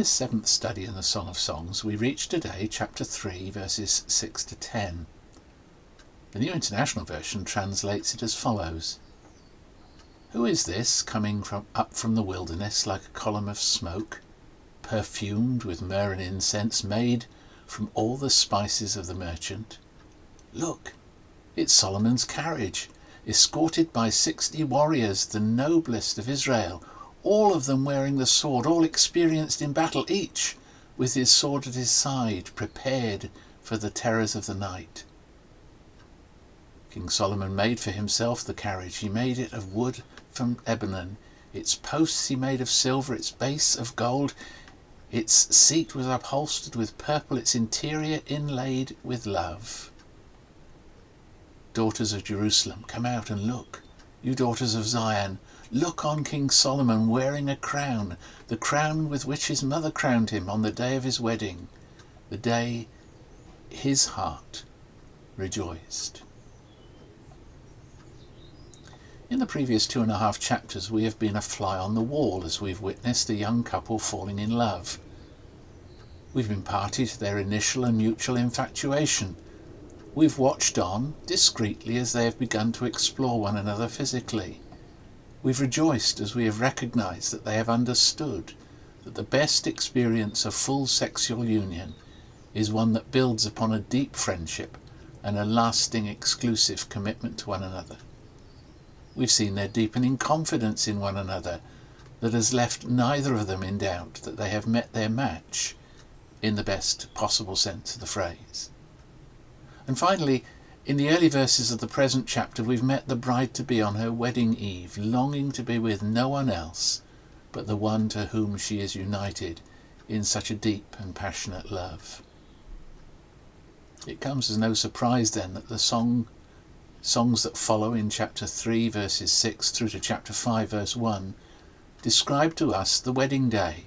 this seventh study in the Song of Songs, we reach today chapter 3, verses 6 to 10. The New International Version translates it as follows. Who is this coming up from the wilderness like a column of smoke, perfumed with myrrh and incense, made from all the spices of the merchant? Look, it's Solomon's carriage, escorted by 60 warriors, the noblest of Israel, all of them wearing the sword, all experienced in battle, each with his sword at his side, prepared for the terrors of the night. King Solomon made for himself the carriage. He made it of wood from Lebanon. Its posts he made of silver, its base of gold. Its seat was upholstered with purple, its interior inlaid with love. Daughters of Jerusalem, come out and look. You daughters of Zion, look on King Solomon wearing a crown, the crown with which his mother crowned him on the day of his wedding, the day his heart rejoiced. In the previous 2.5 chapters we have been a fly on the wall as we've witnessed a young couple falling in love. We've been party to their initial and mutual infatuation. We've watched on discreetly as they have begun to explore one another physically. We've rejoiced as we have recognized that they have understood that the best experience of full sexual union is one that builds upon a deep friendship and a lasting exclusive commitment to one another. We've seen their deepening confidence in one another that has left neither of them in doubt that they have met their match in the best possible sense of the phrase. And finally, in the early verses of the present chapter, we've met the bride-to-be on her wedding eve, longing to be with no one else but the one to whom she is united in such a deep and passionate love. It comes as no surprise then that the songs that follow in chapter 3 verses 6 through to chapter 5 verse 1 describe to us the wedding day.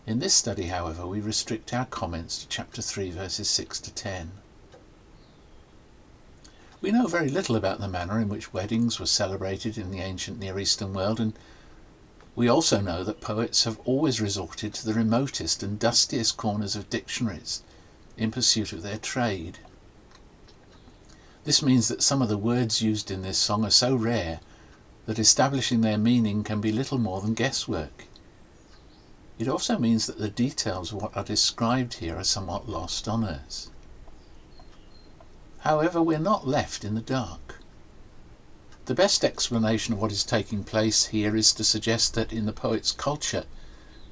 In this study, however, we restrict our comments to chapter 3 verses 6 to 10. We know very little about the manner in which weddings were celebrated in the ancient Near Eastern world, and we also know that poets have always resorted to the remotest and dustiest corners of dictionaries in pursuit of their trade. This means that some of the words used in this song are so rare that establishing their meaning can be little more than guesswork. It also means that the details of what are described here are somewhat lost on us. However, we're not left in the dark. The best explanation of what is taking place here is to suggest that in the poet's culture,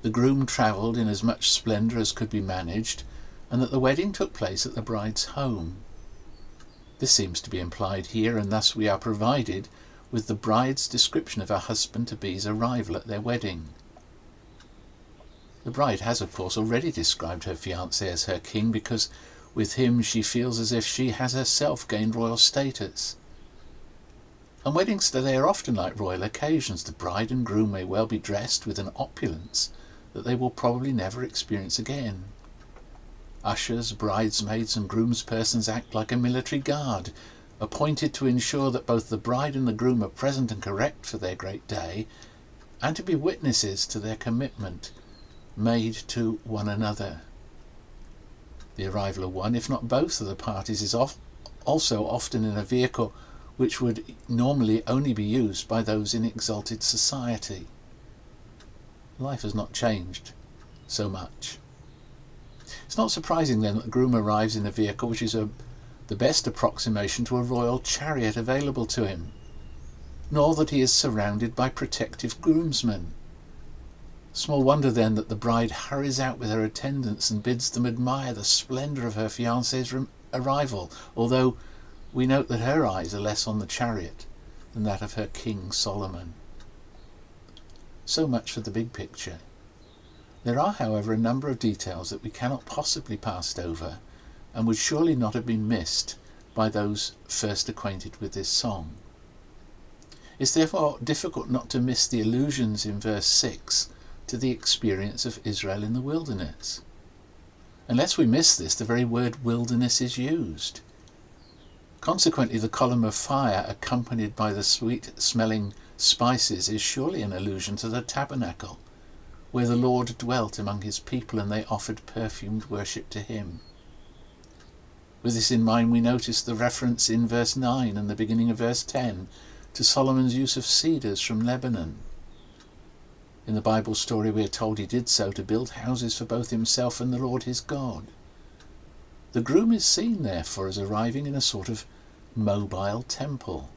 the groom travelled in as much splendour as could be managed, and that the wedding took place at the bride's home. This seems to be implied here, and thus we are provided with the bride's description of her husband-to-be's arrival at their wedding. The bride has, of course, already described her fiancé as her king, because with him she feels as if she has herself gained royal status. And weddings today are often like royal occasions. The bride and groom may well be dressed with an opulence that they will probably never experience again. Ushers, bridesmaids and groomspersons act like a military guard, appointed to ensure that both the bride and the groom are present and correct for their great day, and to be witnesses to their commitment made to one another. The arrival of one, if not both of the parties, is also often in a vehicle which would normally only be used by those in exalted society. Life has not changed so much. It's not surprising then that the groom arrives in a vehicle which is the best approximation to a royal chariot available to him, nor that he is surrounded by protective groomsmen. Small wonder then that the bride hurries out with her attendants and bids them admire the splendour of her fiancé's arrival, although we note that her eyes are less on the chariot than that of her King Solomon. So much for the big picture. There are, however, a number of details that we cannot possibly pass over and would surely not have been missed by those first acquainted with this song. It's therefore difficult not to miss the allusions in verse 6 to the experience of Israel in the wilderness. Unless we miss this, the very word wilderness is used. Consequently, the column of fire accompanied by the sweet-smelling spices is surely an allusion to the tabernacle, where the Lord dwelt among his people and they offered perfumed worship to him. With this in mind, we notice the reference in verse 9 and the beginning of verse 10 to Solomon's use of cedars from Lebanon. In the Bible story we are told he did so to build houses for both himself and the Lord his God. The groom is seen therefore as arriving in a sort of mobile temple.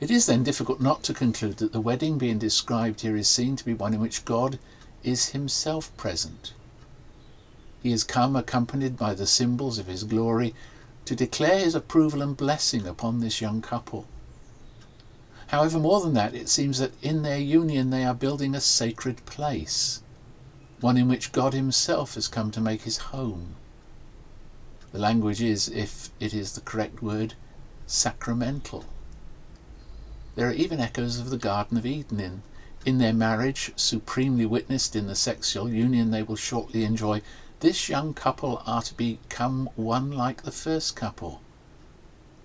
It is then difficult not to conclude that the wedding being described here is seen to be one in which God is himself present. He has come accompanied by the symbols of his glory to declare his approval and blessing upon this young couple. However, more than that, it seems that in their union they are building a sacred place, one in which God himself has come to make his home. The language is, if it is the correct word, sacramental. There are even echoes of the Garden of Eden in their marriage, supremely witnessed in the sexual union they will shortly enjoy. This young couple are to become one like the first couple,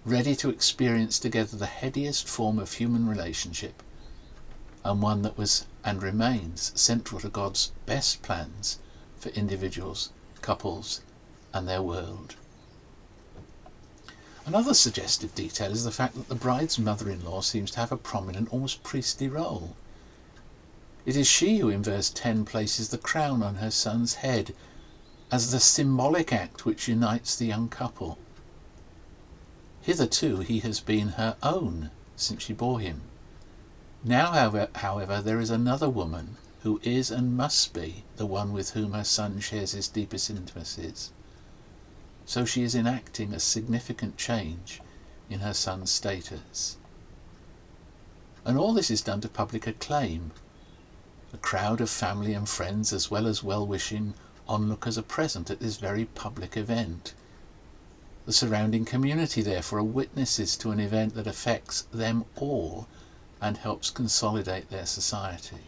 ready to experience together the headiest form of human relationship, and one that was and remains central to God's best plans for individuals, couples, and their world. Another suggestive detail is the fact that the bride's mother-in-law seems to have a prominent, almost priestly role. It is she who in verse 10 places the crown on her son's head as the symbolic act which unites the young couple. Hitherto he has been her own since she bore him. Now, however, there is another woman who is and must be the one with whom her son shares his deepest intimacies. So she is enacting a significant change in her son's status. And all this is done to public acclaim. A crowd of family and friends as well as well-wishing onlookers are present at this very public event. The surrounding community therefore are witnesses to an event that affects them all and helps consolidate their society.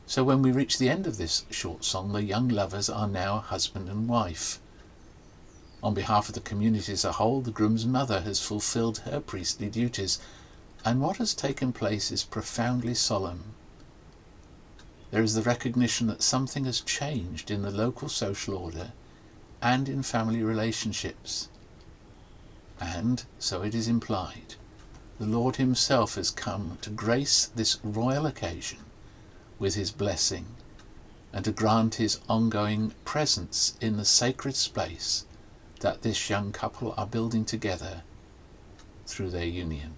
So when we reach the end of this short song, the young lovers are now husband and wife. On behalf of the community as a whole, the groom's mother has fulfilled her priestly duties, and what has taken place is profoundly solemn. There is the recognition that something has changed in the local social order and in family relationships. And, so it is implied, the Lord himself has come to grace this royal occasion with his blessing and to grant his ongoing presence in the sacred space that this young couple are building together through their union.